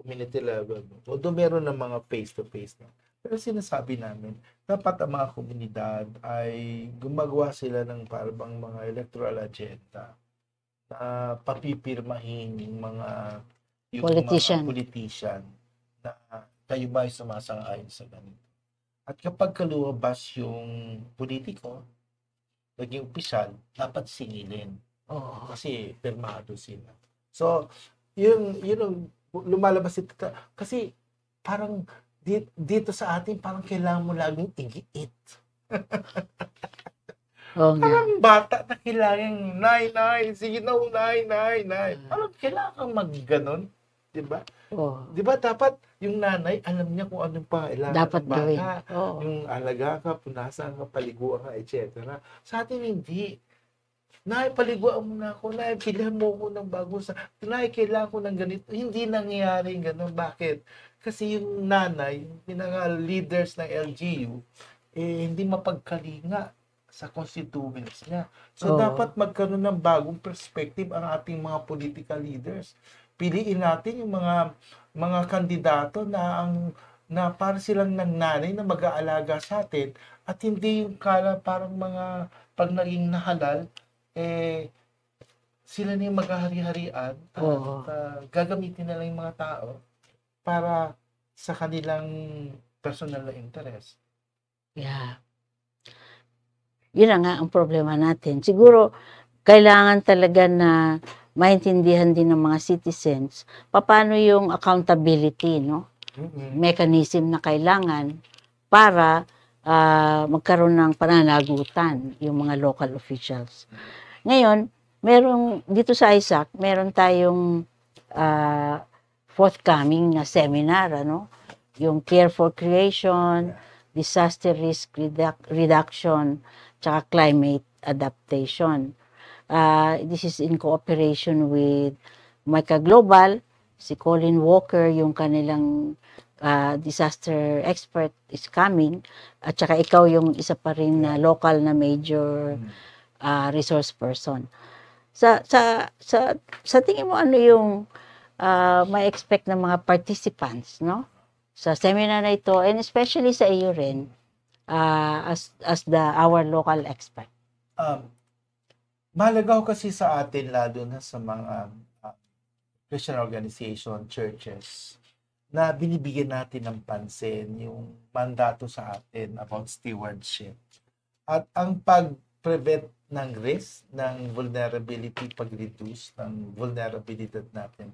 community level. Although meron ng mga face-to-face na. Pero sinasabi namin, dapat ang mga komunidad ay gumagawa sila ng parang mga electoral agenda na papipirmahin yung mga politician na kayo ba ay sumasang-ayon sa ganito. At kapag kalumabas yung politiko, naging opisyal, dapat singilin. Oh. Kasi pirmado sila. So, yun ang lumalabas ito. Kasi parang dito sa atin, parang kailangan mo laging igiit. Oo nga. Parang bata na kailangan, nay, sige na, nay. Parang kailangan kang mag-ganon. Diba? Oh. Diba dapat yung nanay, alam niya kung anong pangailangan Dapat ng bata. gawin. Oh. Yung alaga ka, punasan ka, paliguan ka, etc. Sa atin hindi. Nay, paliguan mo na ako. Nay, bilhan mo ko ng bago sa... Nay, kailangan ko ng ganito. Hindi nangyayari ganun. Bakit? Kasi yung nanay, yung pinaka-leaders ng LGU, hindi mapagkalinga sa constituents niya. So, dapat magkaroon ng bagong perspective ang ating mga political leaders. Piliin natin yung mga kandidato na para silang nanay na mag-aalaga sa atin at hindi yung parang mga pag naging nahalal, sila na yung maghahari-harian at gagamitin na lang yung mga tao para sa kanilang personal na interest. Yeah. Yun na nga ang problema natin. Siguro, kailangan talaga na maintindihan din ng mga citizens paano yung accountability, no? Mechanism na kailangan para magkaroon ng pananagutan yung mga local officials. Ngayon, dito sa ISAC, meron tayong forthcoming na seminar, yung Care for Creation, Disaster Risk Reduction, tsaka Climate Adaptation. This is in cooperation with MICA Global, si Colin Walker, yung kanilang disaster expert is coming, at saka ikaw yung isa pa rin na local na major resource person. Sa tingin mo, ano yung ma-expect ng mga participants, no? Sa seminar na ito, and especially sa iyo rin, as our local expert. Mahalaga kasi sa atin, lalo na sa mga Christian organization, churches, na binibigyan natin ng pansin yung mandato sa atin about stewardship. At ang pag-prevent ng risk, ng vulnerability, pag-reduce ng vulnerability natin,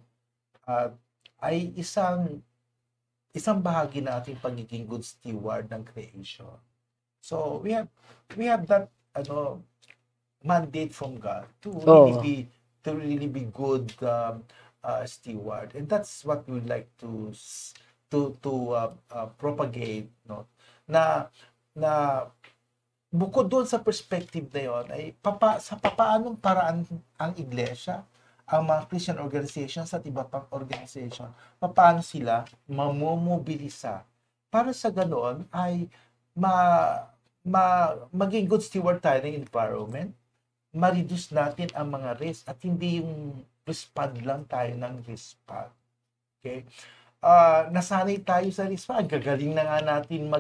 at ay isang bahagi ng ating pagiging good steward ng creation. So we have that mandate from God to really be good steward, and that's what we would like to propagate, no, na bukod doon sa perspective na yon ay sa papaanong paraan ang iglesia, ang mga Christian organizations at iba pang organization, paano sila mamomobilisa para sa ganoon ay maging good steward tayo ng environment, ma-reduce natin ang mga risk at hindi yung respond lang tayo ng respond. Okay? Nasanay tayo sa respond. Gagaling na nga natin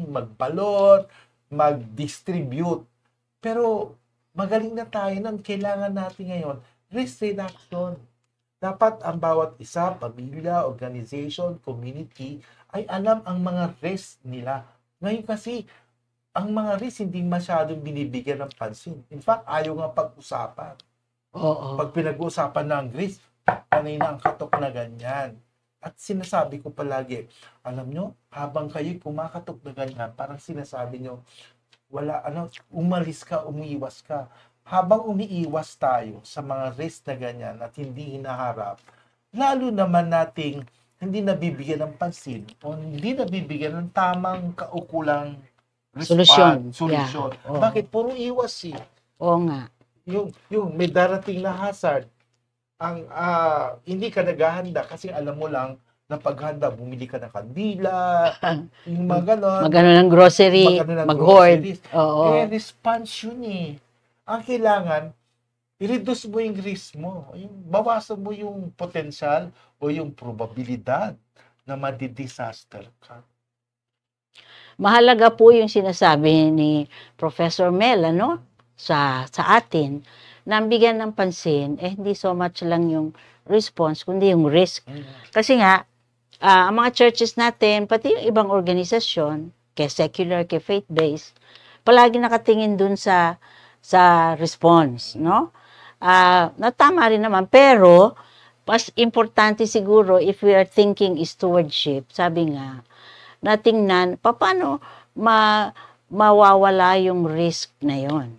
magbalot, mag-distribute. Pero magaling na tayo nun. Kailangan natin ngayon risk reduction. Dapat ang bawat isa, pamilya, organization, community, ay alam ang mga risk nila. Ngayon kasi, ang mga risk hindi masyadong binibigyan ng pansin. In fact, ayaw nga pag-usapan. Pag pinag-uusapan ng risk, panay na ang katok na ganyan. At sinasabi ko palagi, alam nyo, habang kayo kumakatok na ganyan, parang sinasabi nyo, umalis ka, umiiwas ka. Habang umiiwas tayo sa mga risk na ganyan at hindi hinaharap, lalo naman nating hindi nabibigyan ng pansin o hindi nabibigyan ng tamang kaukulang solusyon. Yeah. Bakit? Puro iwas Oo nga. Yung may darating na hazard, ang hindi ka naghahanda kasi alam mo lang na paghanda, bumili ka ng kandila, yung mga ganon. Magano ng grocery, mag-hoard. Response yun Ang kailangan, i-reduce mo yung risk mo. Bawasan mo yung potential o yung probabilidad na madi-disaster ka. Mahalaga po yung sinasabi ni Professor Mel, sa atin, na bigyan ng pansin, hindi so much lang yung response, kundi yung risk. Kasi nga, ang mga churches natin, pati yung ibang organisasyon, kay secular, kay faith-based, palagi nakatingin dun sa response, no? Tama rin naman, pero mas importante siguro if we are thinking stewardship, sabi nga, natingnan paano mawawala yung risk na yon.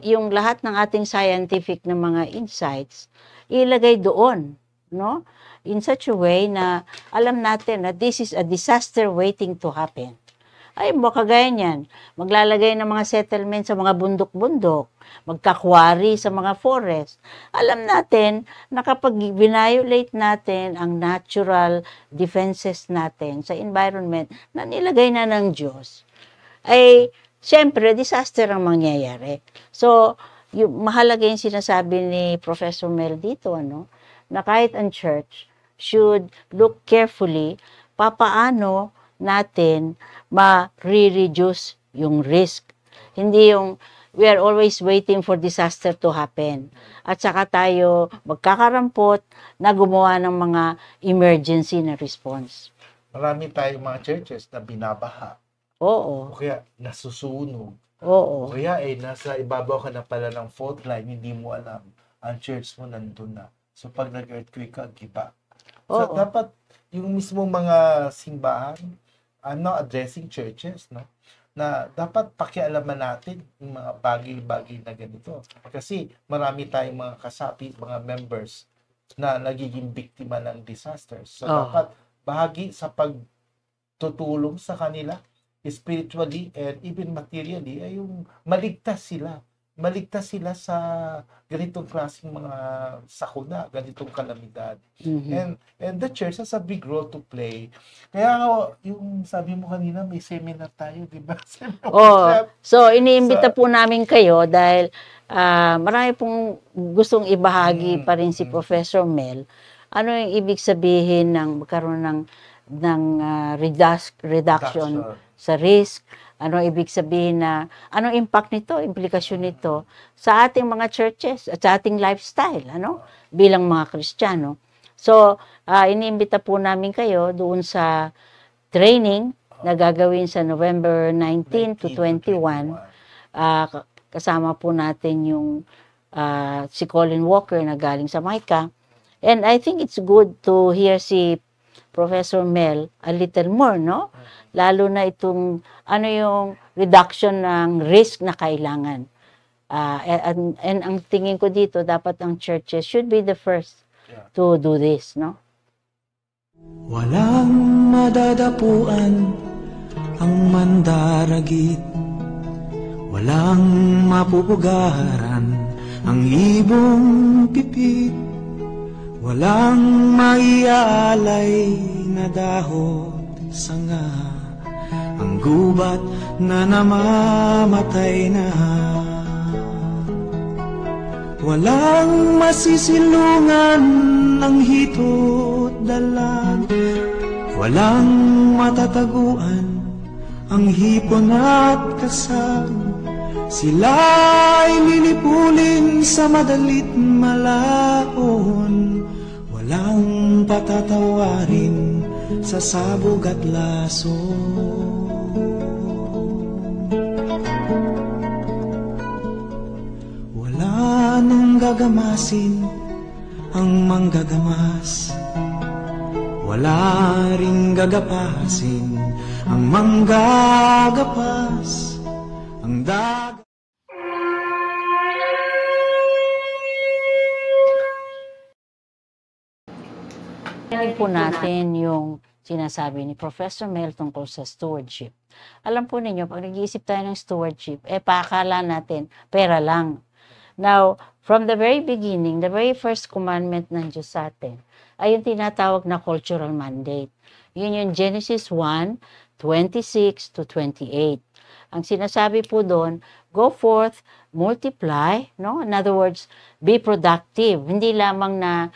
Yung lahat ng ating scientific na mga insights, ilagay doon, no? In such a way na alam natin na this is a disaster waiting to happen. Ay, kagaya niyan, maglalagay ng mga settlement sa mga bundok-bundok, magkakwari sa mga forest. Alam natin na kapag violate natin ang natural defenses natin sa environment na nilagay na ng Diyos, ay siyempre, disaster ang mangyayari. So, mahalaga yung sinasabi ni Professor Mel dito, na kahit ang church should look carefully papaano natin ma-reduce yung risk. Hindi yung we are always waiting for disaster to happen. At saka tayo magkakarampot na gumawa ng mga emergency na response. Marami tayong mga churches na binabaha. Oo. O kaya nasusunog. Oo. O kaya nasa ibabaw ka na pala ng fault line, hindi mo alam. Ang church mo nandun na. So pag nag-earthquake ka, giba. So dapat yung mismo mga simbahan, I'm not addressing churches, na dapat pakialaman natin yung mga bagay-bagay na ganito. Kasi marami tayong mga kasapi, mga members na nagiging biktima ng disasters. So dapat bahagi sa pagtutulong sa kanila spiritually and even materially ay yung maligtas sila sa ganitong klaseng mga sakuna, ganitong kalamidad. And the church has a big role to play. Kaya yung sabi mo kanina, may seminar tayo, di ba? So iniimbita po namin kayo dahil marami pong gustong ibahagi pa rin si Professor Mel. Ano yung ibig sabihin ng magkaroon ng reduction sa risk? Ano ibig sabihin anong impact nito, implikasyon nito sa ating mga churches at sa ating lifestyle, bilang mga Kristiyano. So, iniimbita po namin kayo doon sa training na gagawin sa November 19 to 21. Kasama po natin yung si Colin Walker na galing sa Micah. And I think it's good to hear si Professor Mel a little more, no? Lalo na itong ano yung reduction ng risk na kailangan. And ang tingin ko dito, dapat ang churches should be the first to do this, no? Walang madadapuan ang mandaragit, walang mapupugaran ang ibong pipit, walang maiaalay na dahon sanga, ang gubat na namamatay na. Walang masisilungan ng hito't dalan, walang matataguan ang hipon at kasang. Sila'y lilipulin sa madalit malaon, walang patatawarin sa sabog at laso. Wala nang gagamasin ang manggagamas, wala ring gagapasin ang manggagapas. Ang Narinig po natin yung sinasabi ni Professor Mel tungkol sa stewardship. Alam po ninyo, pag nag-iisip tayo ng stewardship, pakala natin, pera lang. Now, from the very beginning, the very first commandment ng Diyos sa atin, ay yung tinatawag na cultural mandate. Yun yung Genesis 1:26 to 28. Ang sinasabi po doon, go forth, multiply, no? In other words, be productive. Hindi lamang na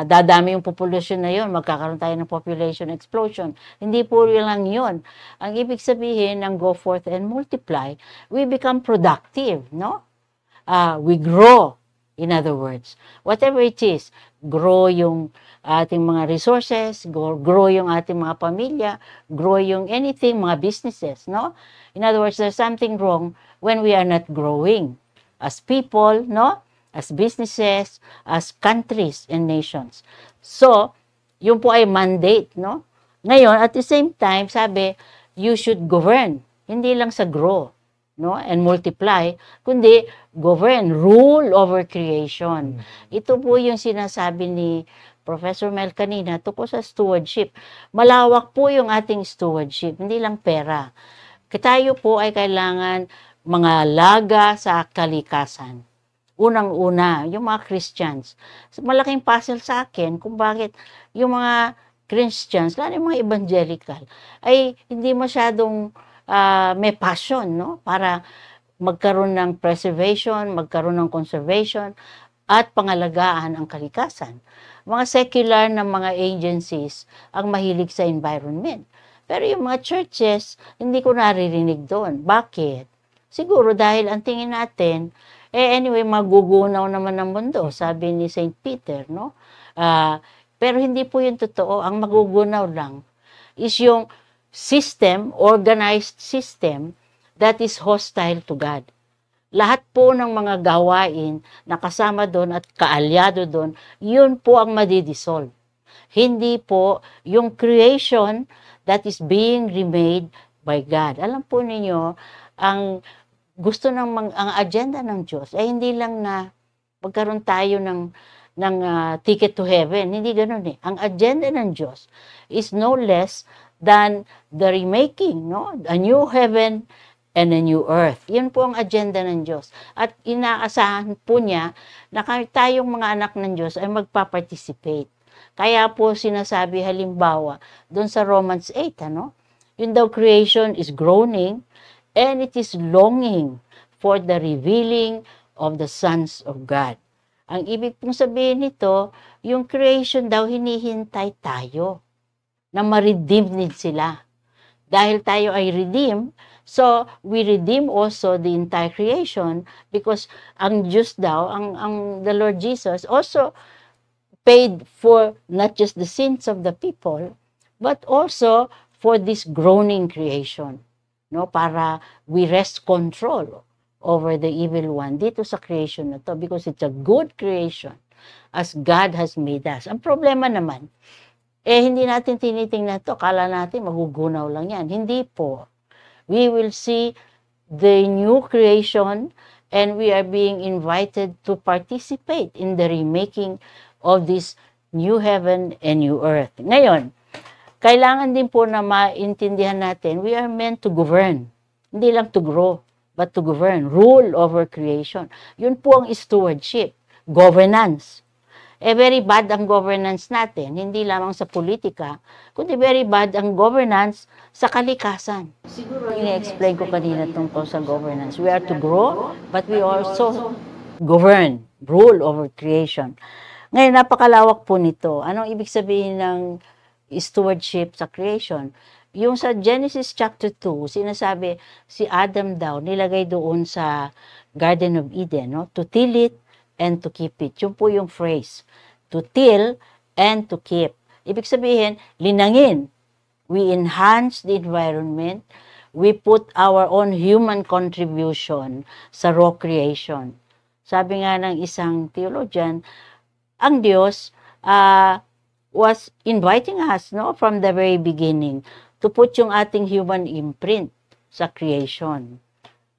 dadami yung population na yun, magkakaroon tayo ng population explosion. Hindi po lang yun. Ang ibig sabihin ng go forth and multiply, we become productive, no? We grow, in other words. Whatever it is, grow yung ating mga resources, grow yung ating mga pamilya, grow yung anything, mga businesses, no? In other words, there's something wrong when we are not growing as people, no? As businesses, as countries and nations. So, yun po ay mandate, no? Ngayon, at the same time, sabi, you should govern, hindi lang sa grow, no? And multiply, kundi govern, rule over creation. Ito po yung sinasabi ni Professor Mel kanina tungkol sa stewardship. Malawak po yung ating stewardship, hindi lang pera. Tayo po ay kailangan mga laga sa kalikasan. Unang-una, yung mga Christians. Malaking puzzle sa akin kung bakit yung mga Christians, lalo yung mga evangelical, ay hindi masyadong may passion, no? Para magkaroon ng preservation, magkaroon ng conservation, at pangalagaan ang kalikasan. Mga secular na mga agencies ang mahilig sa environment. Pero yung mga churches, hindi ko naririnig doon. Bakit? Siguro dahil ang tingin natin, anyway, magugunaw naman ng mundo, sabi ni St. Peter, no? Pero hindi po yung totoo. Ang magugunaw lang is yung system, organized system, that is hostile to God. Lahat po ng mga gawain na kasama doon at kaalyado doon, yun po ang madidissolve. Hindi po yung creation that is being remade by God. Alam po ninyo, ang gusto ang agenda ng Diyos ay hindi lang na magkaroon tayo ng ticket to heaven. Hindi ganoon eh. Ang agenda ng Diyos is no less than the remaking, no? A new heaven and a new earth. Yun po ang agenda ng Diyos. At inaasahan po niya na tayong mga anak ng Diyos ay magpa-participate. Kaya po sinasabi halimbawa doon sa Romans 8, ano? Yun daw creation is groaning and it is longing for the revealing of the sons of God. Ang ibig pong sabihin nito, yung creation daw hinihintay tayo na ma-redeem din sila. Dahil tayo ay redeem, so we redeem also the entire creation because ang Diyos daw, ang the Lord Jesus also paid for not just the sins of the people, but also for this groaning creation, no, para we wrest control over the evil one dito sa creation na to, because it's a good creation as God has made us. Ang problema naman, hindi natin tinitingnan to, kala natin magugunaw lang yan. Hindi po. We will see the new creation, and we are being invited to participate in the remaking of this new heaven and new earth. Ngayon, kailangan din po na maintindihan natin, we are meant to govern. Hindi lang to grow, but to govern. Rule over creation. Yun po ang stewardship. Governance. Very bad ang governance natin, hindi lamang sa politika, kundi very bad ang governance sa kalikasan. Siguro ini-explain ko kanina tungkol sa governance. We are to grow, but we also govern, rule over creation. Ngayon, napakalawak po nito. Anong ibig sabihin ng stewardship sa creation? Yung sa Genesis chapter 2, sinasabi, si Adam daw, nilagay doon sa Garden of Eden, no? To till it and to keep it. Yun po yung phrase. To till and to keep. Ibig sabihin, linangin. We enhance the environment. We put our own human contribution sa raw creation. Sabi nga ng isang theologian, ang Diyos was inviting us, no, from the very beginning to put yung ating human imprint sa creation.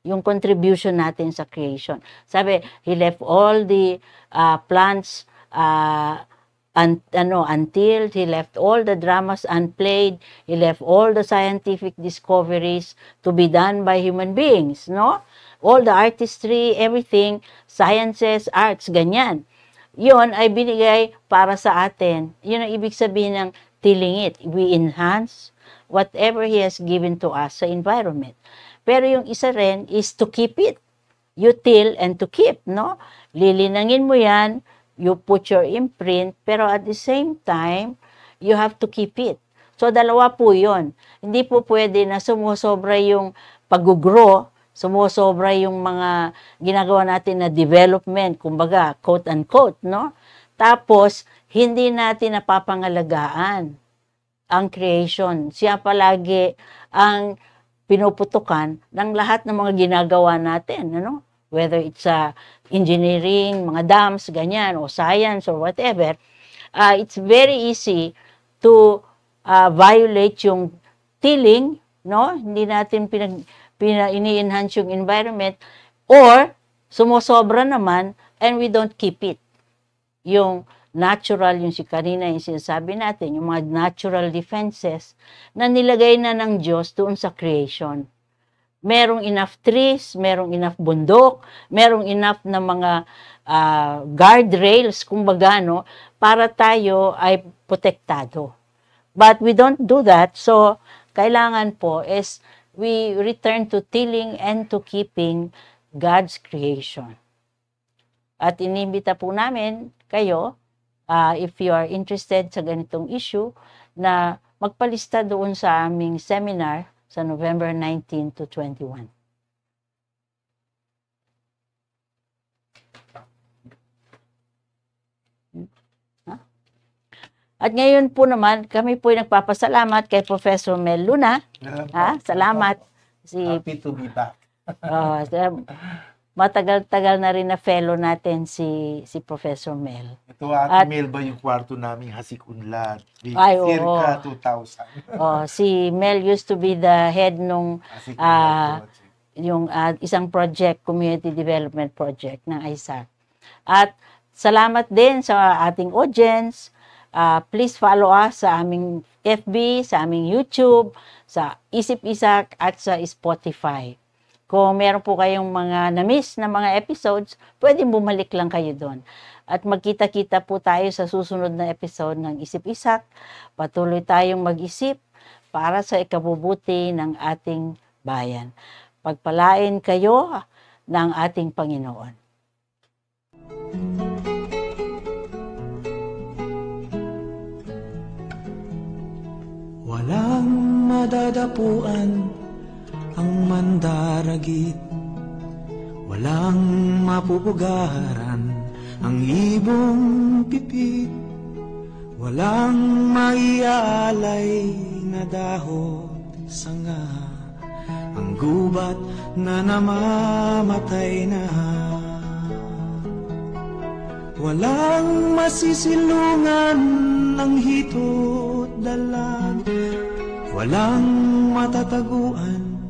Yung contribution natin sa creation. Sabi, He left all the plants until He left all the dramas unplayed. He left all the scientific discoveries to be done by human beings, no? All the artistry, everything, sciences, arts, ganyan. Yun ay binigay para sa atin. Yun ang ibig sabihin ng tilling it. We enhance whatever He has given to us sa environment. Pero yung isa rin is to keep it. You till and to keep, no? Lilinangin mo yan, you put your imprint, pero at the same time, you have to keep it. So, dalawa po yun. Hindi po pwede na sumusobra yung pag-grow, sumusobra yung mga ginagawa natin na development, kumbaga, quote-unquote, no? Tapos, hindi natin napapangalagaan ang creation. Siya palagi ang pinuputukan ng lahat ng mga ginagawa natin, ano? Whether it's engineering, mga dams, ganyan, o science, or whatever, it's very easy to violate yung tilling, no? Hindi natin ini-enhance yung environment, or sumusobra naman, and we don't keep it. Yung natural, yung si kanina, yung sinasabi natin, yung mga natural defenses na nilagay na ng Diyos doon sa creation. Merong enough trees, merong enough bundok, merong enough na mga guardrails, kumbaga, no, para tayo ay protektado. But we don't do that, so kailangan po is we return to tilling and to keeping God's creation. At inimbita po namin kayo, if you are interested sa ganitong issue, na magpalista doon sa aming seminar sa November 19 to 21. At ngayon po naman, kami po ay nagpapasalamat kay Professor Mel Luna. Salamat. Happy to be back. Matagal-tagal na rin na fellow natin si Professor Mel. Ito Mel ba yung kwarto namin Hasikunlad? Circa 2000. Si Mel used to be the head nung yung isang project, community development project ng ISAC. At salamat din sa ating audience. Please follow us sa aming FB, sa aming YouTube, sa Isip Isak at sa Spotify. Kung meron po kayong mga na-miss na mga episodes, pwede bumalik lang kayo doon. At magkita-kita po tayo sa susunod na episode ng Isip Isak. Patuloy tayong mag-isip para sa ikabubuti ng ating bayan. Pagpalain kayo ng ating Panginoon. Walang madadapuan ang mandaragit, walang mapupugaran ang ibong pipit, Walang maiaalay na dahon sanga, ang gubat na namamatay na. Walang masisilungan ng hito't dalan, walang matataguan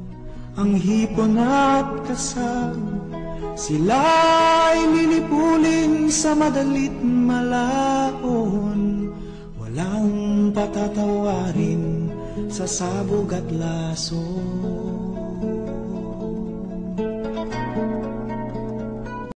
ang hipon at kasag. Sila'y lilipulin sa madalit malaon, walang patatawarin sa sabog at lason.